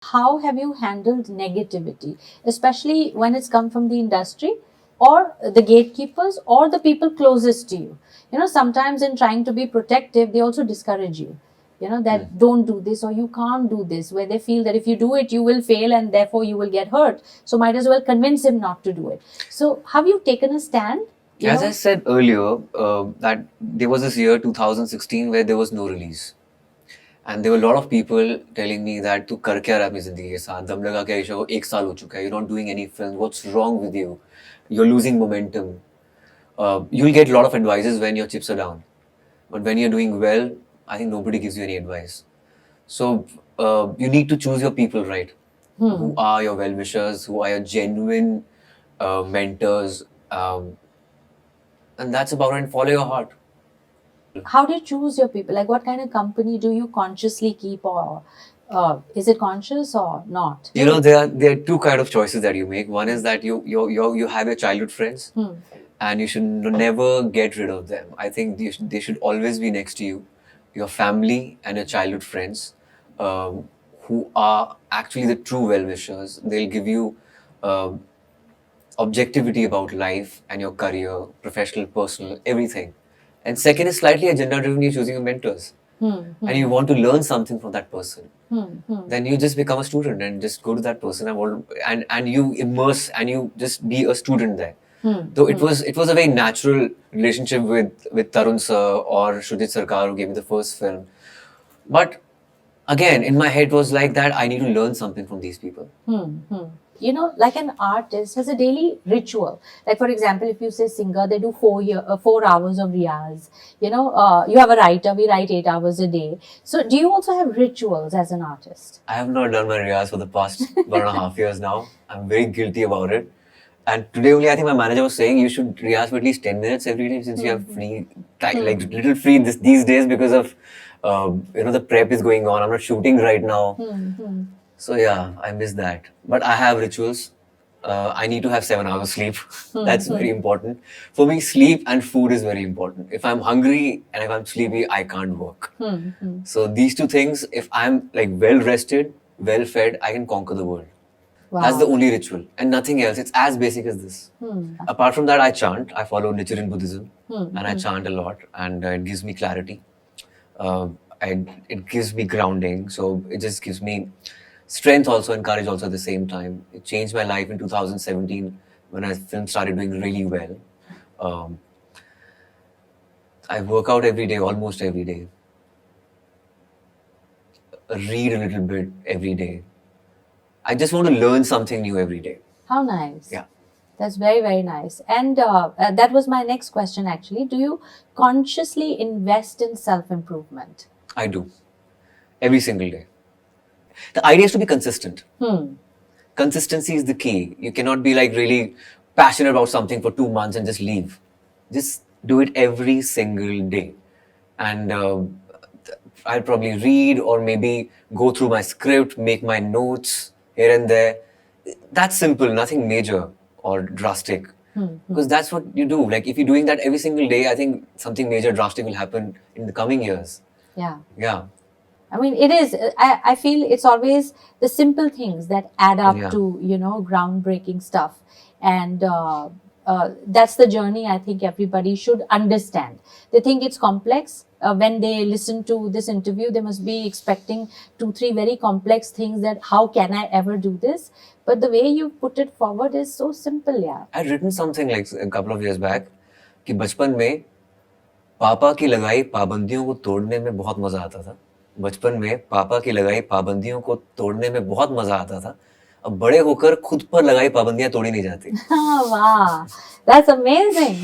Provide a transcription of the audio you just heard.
How have you handled negativity, especially when it's come from the industry or the gatekeepers or the people closest to you? Sometimes in trying to be protective, they also discourage you. That don't do this or you can't do this, where they feel that if you do it, you will fail and therefore you will get hurt. So might as well convince him not to do it. So have you taken a stand? As I said earlier, that there was this year 2016 where there was no release. And there were a lot of people telling me that तू कर क्या रहा है अपनी जिंदगी के साथ, दम लगा के आयुषा को 1 साल हो चुका है, you're not doing any film, what's wrong with you, you're losing momentum. You'll get a lot of advices when your chips are down, but when you're doing well, I think nobody gives you any advice. So you need to choose your people right. Who are your well-wishers, who are your genuine mentors, and that's about it. And follow your heart. How do you choose your people? Like, what kind of company do you consciously keep, or is it conscious or not? There are two kind of choices that you make. One is that you have your childhood friends, and you should never get rid of them. I think they should always be next to you. Your family and your childhood friends, who are actually the true well-wishers. They'll give you objectivity about life and your career, professional, personal, everything. And second is slightly agenda-driven. You're choosing your mentors, and you want to learn something from that person. Then you just become a student and just go to that person and you immerse and you just be a student there. Though it was a very natural relationship with Tarun sir or Shudit Sarkar, who gave me the first film. But again, in my head was like that I need to learn something from these people. Like an artist has a daily ritual. Like, for example, if you say singer, they do 4 hours of riyaz. You have a writer, we write 8 hours a day. So do you also have rituals as an artist? I have not done my riyaz for the past 1.5 years now. I'm very guilty about it. And today only, I think my manager was saying you should riyaz for at least 10 minutes every day, since you have free time, like little free these days because of the prep is going on. I'm not shooting right now. So yeah, I miss that. But I have rituals. I need to have 7 hours sleep. That's very important. For me, sleep and food is very important. If I'm hungry and if I'm sleepy, I can't work. So these two things, if I'm like well rested, well fed, I can conquer the world. Wow. That's the only ritual and nothing else. It's as basic as this. Apart from that, I chant. I follow Nichiren Buddhism and I chant a lot, and it gives me clarity. It gives me grounding. So it just gives me strength also and courage also at the same time. It changed my life in 2017 when my film started doing really well. I work out every day, almost every day. Read a little bit every day. I just want to learn something new every day. How nice. Yeah. That's very, very nice. And that was my next question, actually. Do you consciously invest in self-improvement? I do. Every single day. The idea is to be consistent. Consistency is the key. You cannot be like really passionate about something for 2 months and just leave. Just do it every single day. And I'll probably read or maybe go through my script, make my notes here and there. That's simple, nothing major or drastic. Because that's what you do. Like if you're doing that every single day, I think something major, drastic will happen in the coming years. Yeah. Yeah. I mean, it is. I feel it's always the simple things that add up to, groundbreaking stuff. And that's the journey I think everybody should understand. They think it's complex. When they listen to this interview, they must be expecting 2-3 very complex things that how can I ever do this? But the way you put it forward is so simple, yeah. I'd written something like a couple of years back कि बचपन में पापा की लगाई पाबंदियों को तोड़ने में बहुत मजा आता था. बचपन में पापा की लगाई पाबंदियों को तोड़ने में बहुत मजा आता था. अब बड़े होकर खुद पर लगाई पाबंदियां तोड़ी नहीं जाती. Wow, that's amazing.